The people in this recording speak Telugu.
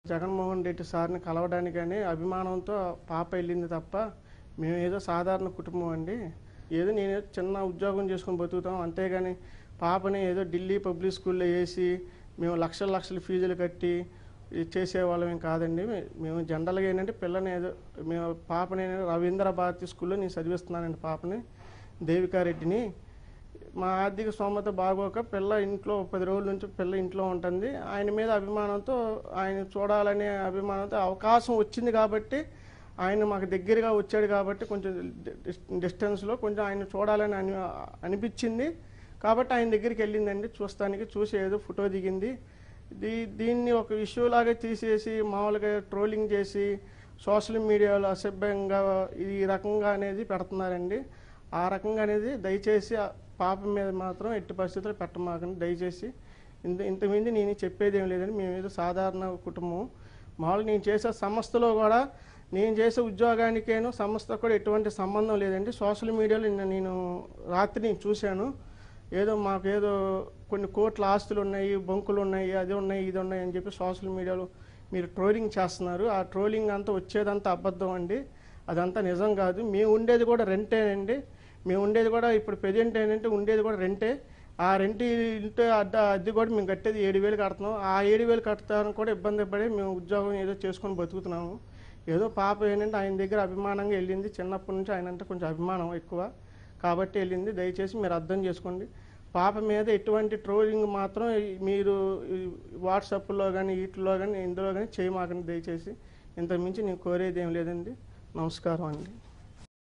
జగన్మోహన్ రెడ్డి సార్ని కలవడానికని అభిమానంతో పాప వెళ్ళింది తప్ప మేము ఏదో సాధారణ కుటుంబం అండి. ఏదో నేను చిన్న ఉద్యోగం చేసుకొని బతుకుతాం, అంతేగాని పాపని ఏదో ఢిల్లీ పబ్లిక్ స్కూల్లో వేసి మేము లక్షల లక్షల ఫీజులు కట్టి చేసేవాళ్ళం ఏం కాదండి. మేము జనరల్గా ఏంటంటే పిల్లని ఏదో మేము పాపని రవీంద్ర భారతి స్కూల్లో నేను చదివిస్తున్నానండి పాపని, దేవికారెడ్డిని. మా ఆర్థిక స్తోమత బాగోక పిల్ల ఇంట్లో 10 రోజుల నుంచి పిల్ల ఇంట్లో ఉంటుంది. ఆయన మీద అభిమానంతో ఆయన చూడాలనే అభిమానంతో అవకాశం వచ్చింది కాబట్టి ఆయన మాకు దగ్గరగా వచ్చాడు కాబట్టి కొంచెం డిస్టెన్స్లో కొంచెం ఆయన చూడాలని అనిపించింది కాబట్టి ఆయన దగ్గరికి వెళ్ళిందండి చూస్తానికి. చూసి ఏదో ఫోటో దిగింది. దీన్ని ఒక ఇష్యూ లాగా తీసేసి మామూలుగా ట్రోలింగ్ చేసి సోషల్ మీడియాలో అసభ్యంగా ఈ రకంగా అనేది పెడుతున్నారండి. ఆ రకంగా అనేది దయచేసి పాప మీద మాత్రం ఎట్టి పరిస్థితుల్లో పెట్టమాకండి దయచేసి. ఇంతమంది నేను చెప్పేది ఏం లేదండి. మేము ఏదో సాధారణ కుటుంబం. మామూలుగా నేను చేసే సంస్థలో కూడా నేను చేసే ఉద్యోగానికేను సంస్థ కూడా ఎటువంటి సంబంధం లేదండి. సోషల్ మీడియాలో నేను రాత్రి నేను చూశాను, ఏదో మాకు ఏదో కొన్ని కోట్ల ఆస్తులు ఉన్నాయి, బంకులు ఉన్నాయి, అది ఉన్నాయి ఇది ఉన్నాయి అని చెప్పి సోషల్ మీడియాలో మీరు ట్రోలింగ్ చేస్తున్నారు. ఆ ట్రోలింగ్ అంతా వచ్చేదంతా అబద్ధం అండి, అదంతా నిజం కాదు. మేము ఉండేది కూడా రెంటేనండి. మేము ఉండేది కూడా ఇప్పుడు ప్రెజెంట్ ఏంటంటే ఉండేది కూడా రెంటే. ఆ రెంట్ ఇంటి అద్దె కూడా మేము కట్టేది 7,000 కడుతున్నాం. ఆ 7,000 కట్టడానికి కూడా ఇబ్బంది పడి మేము ఉద్యోగం ఏదో చేసుకొని బతుకుతున్నాము. ఏదో పాప ఏంటంటే ఆయన దగ్గర అభిమానంగా వెళ్ళింది. చిన్నప్పటి నుంచి ఆయన అంటే కొంచెం అభిమానం ఎక్కువ కాబట్టి వెళ్ళింది. దయచేసి మీరు అర్థం చేసుకోండి. పాప మీద ఎటువంటి ట్రోలింగ్ మాత్రం మీరు వాట్సాప్లో కానీ వీటిలో కానీ ఇందులో కానీ చేయమాకండి దయచేసి. ఇంతకుమించి నేను కోరేది ఏం లేదండి. నమస్కారం అండి.